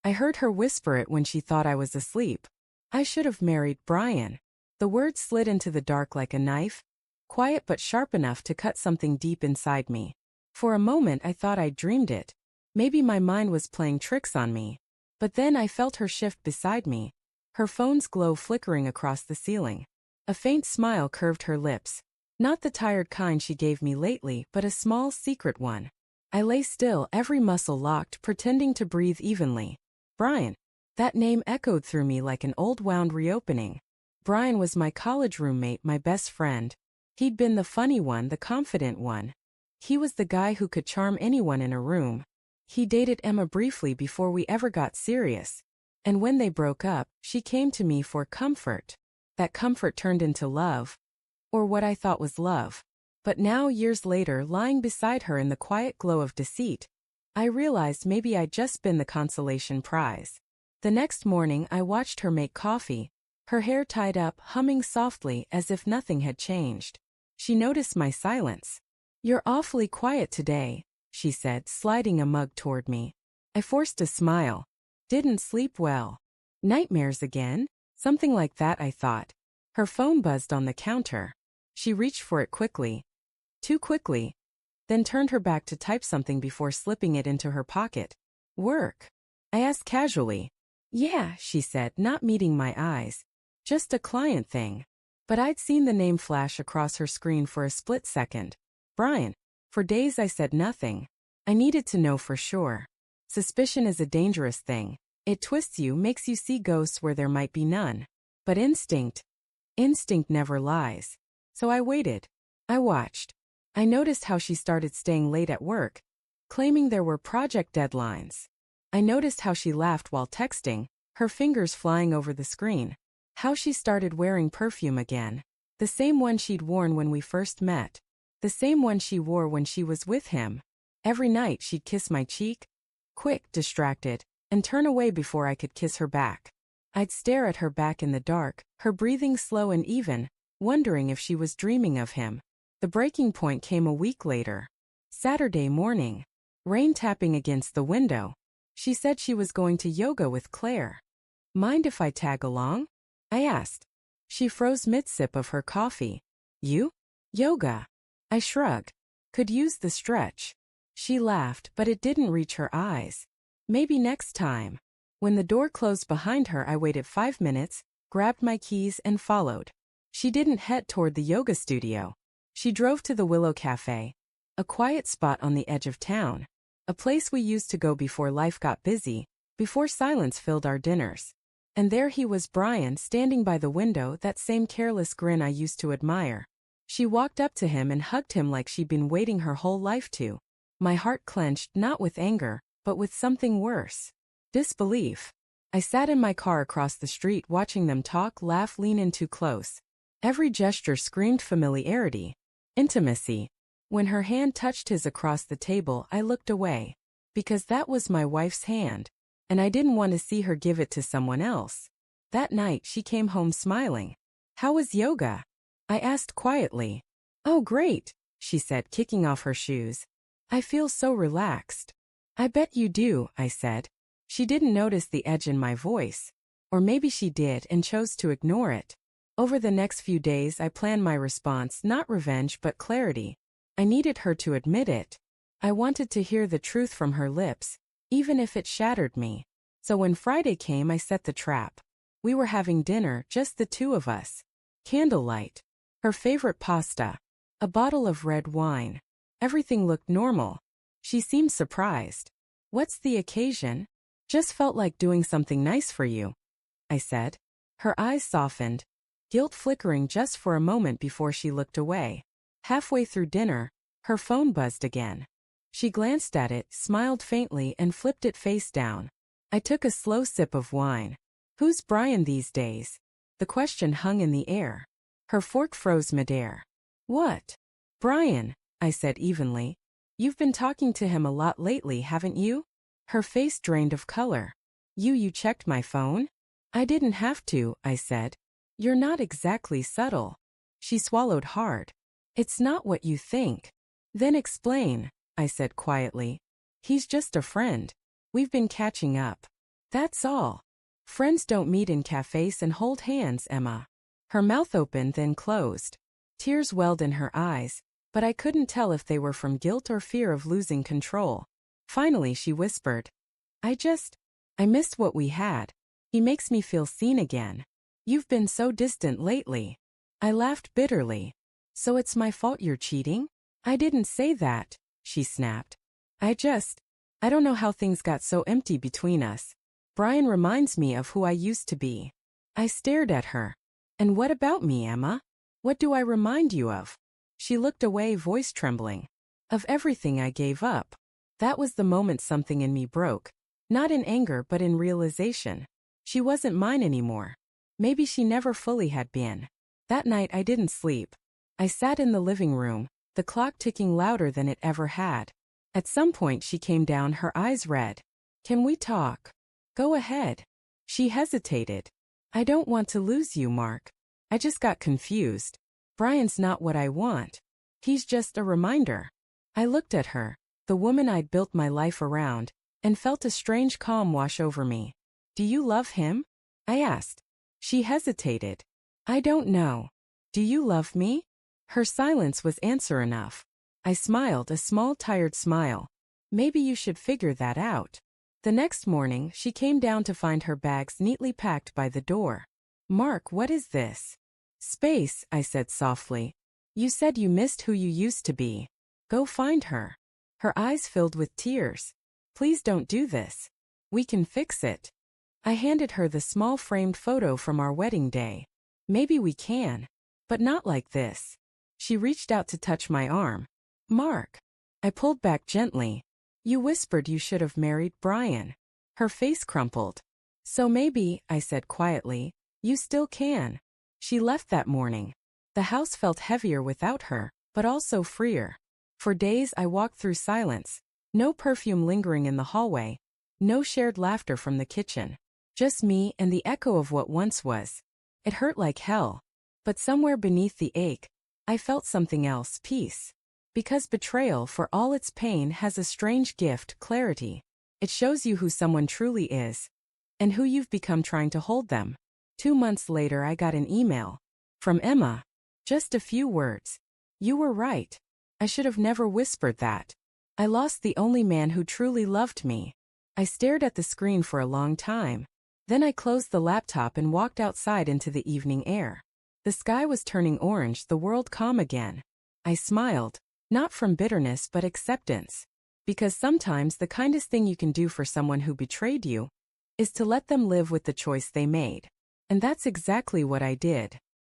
I heard her whisper it when she thought I was asleep. I should have married Bryan. The words slid into the dark like a knife, quiet but sharp enough to cut something deep inside me. For a moment I thought I'd dreamed it. Maybe my mind was playing tricks on me. But then I felt her shift beside me, her phone's glow flickering across the ceiling. A faint smile curved her lips. Not the tired kind she gave me lately, but a small, secret one. I lay still, every muscle locked, pretending to breathe evenly. Bryan. That name echoed through me like an old wound reopening. Bryan was my college roommate, my best friend. He'd been the funny one, the confident one. He was the guy who could charm anyone in a room. He dated Emma briefly before we ever got serious. And when they broke up, she came to me for comfort. That comfort turned into love. Or what I thought was love. But now, years later, lying beside her in the quiet glow of deceit, I realized maybe I'd just been the consolation prize. The next morning, I watched her make coffee, her hair tied up, humming softly as if nothing had changed. She noticed my silence. "You're awfully quiet today," she said, sliding a mug toward me. I forced a smile. "Didn't sleep well." "Nightmares again?" Something like that, I thought. Her phone buzzed on the counter. She reached for it quickly. Too quickly. Then turned her back to type something before slipping it into her pocket. "Work?" I asked casually. "Yeah," she said, not meeting my eyes. "Just a client thing." But I'd seen the name flash across her screen for a split second. Bryan. For days I said nothing. I needed to know for sure. Suspicion is a dangerous thing. It twists you, makes you see ghosts where there might be none. But instinct never lies. So I waited. I watched. I noticed how she started staying late at work, claiming there were project deadlines. I noticed how she laughed while texting, her fingers flying over the screen. How she started wearing perfume again. The same one she'd worn when we first met. The same one she wore when she was with him. Every night she'd kiss my cheek, quick, distracted, and turn away before I could kiss her back. I'd stare at her back in the dark, her breathing slow and even, wondering if she was dreaming of him. The breaking point came a week later. Saturday morning. Rain tapping against the window. She said she was going to yoga with Claire. "Mind if I tag along?" I asked. She froze mid-sip of her coffee. "You? Yoga?" I shrugged. "Could use the stretch." She laughed, but it didn't reach her eyes. "Maybe next time." When the door closed behind her, I waited 5 minutes, grabbed my keys and followed. She didn't head toward the yoga studio. She drove to the Willow Cafe, a quiet spot on the edge of town, a place we used to go before life got busy, before silence filled our dinners. And there he was, Bryan, standing by the window, that same careless grin I used to admire. She walked up to him and hugged him like she'd been waiting her whole life to. My heart clenched, not with anger, but with something worse. Disbelief. I sat in my car across the street watching them talk, laugh, lean in too close. Every gesture screamed familiarity, intimacy. When her hand touched his across the table, I looked away. Because that was my wife's hand. And I didn't want to see her give it to someone else. That night she came home smiling. "How was yoga?" I asked quietly. "Oh, great," she said, kicking off her shoes. "I feel so relaxed." "I bet you do," I said. She didn't notice the edge in my voice. Or maybe she did and chose to ignore it. Over the next few days I planned my response, not revenge but clarity. I needed her to admit it. I wanted to hear the truth from her lips, even if it shattered me. So when Friday came, I set the trap. We were having dinner, just the two of us. Candlelight. Her favorite pasta. A bottle of red wine. Everything looked normal. She seemed surprised. "What's the occasion?" "Just felt like doing something nice for you," I said. Her eyes softened, guilt flickering just for a moment before she looked away. Halfway through dinner, her phone buzzed again. She glanced at it, smiled faintly, and flipped it face down. I took a slow sip of wine. "Who's Bryan these days?" The question hung in the air. Her fork froze midair. "What?" "Bryan," I said evenly. "You've been talking to him a lot lately, haven't you?" Her face drained of color. You checked my phone?" "I didn't have to," I said. "You're not exactly subtle." She swallowed hard. "It's not what you think." "Then explain," I said quietly. "He's just a friend. We've been catching up." That's all. Friends don't meet in cafes and hold hands, Emma. Her mouth opened then closed. Tears welled in her eyes, but I couldn't tell if they were from guilt or fear of losing control. Finally she whispered, I missed what we had. He makes me feel seen again. You've been so distant lately. I laughed bitterly. So it's my fault you're cheating? I didn't say that, she snapped. I don't know how things got so empty between us. Bryan reminds me of who I used to be. I stared at her. And what about me, Emma? What do I remind you of? She looked away, voice trembling. Of everything I gave up. That was the moment something in me broke. Not in anger but in realization. She wasn't mine anymore. Maybe she never fully had been. That night I didn't sleep. I sat in the living room, the clock ticking louder than it ever had. At some point she came down, her eyes red. Can we talk? Go ahead. She hesitated. I don't want to lose you, Mark. I just got confused. Bryan's not what I want. He's just a reminder. I looked at her, the woman I'd built my life around, and felt a strange calm wash over me. Do you love him? I asked. She hesitated. I don't know. Do you love me? Her silence was answer enough. I smiled, a small tired smile. Maybe you should figure that out. The next morning, she came down to find her bags neatly packed by the door. Mark, what is this? Space, I said softly. You said you missed who you used to be. Go find her. Her eyes filled with tears. Please don't do this. We can fix it. I handed her the small framed photo from our wedding day. Maybe we can. But not like this. She reached out to touch my arm. Mark. I pulled back gently. You whispered you should have married Bryan. Her face crumpled. So maybe, I said quietly, you still can. She left that morning. The house felt heavier without her, but also freer. For days I walked through silence. No perfume lingering in the hallway. No shared laughter from the kitchen. Just me and the echo of what once was. It hurt like hell. But somewhere beneath the ache, I felt something else, peace. Because betrayal, for all its pain, has a strange gift, clarity. It shows you who someone truly is. And who you've become trying to hold them. 2 months later I got an email. From Emma. Just a few words. You were right. I should have never whispered that. I lost the only man who truly loved me. I stared at the screen for a long time. Then I closed the laptop and walked outside into the evening air. The sky was turning orange, the world calm again. I smiled, not from bitterness but acceptance. Because sometimes the kindest thing you can do for someone who betrayed you is to let them live with the choice they made. And that's exactly what I did.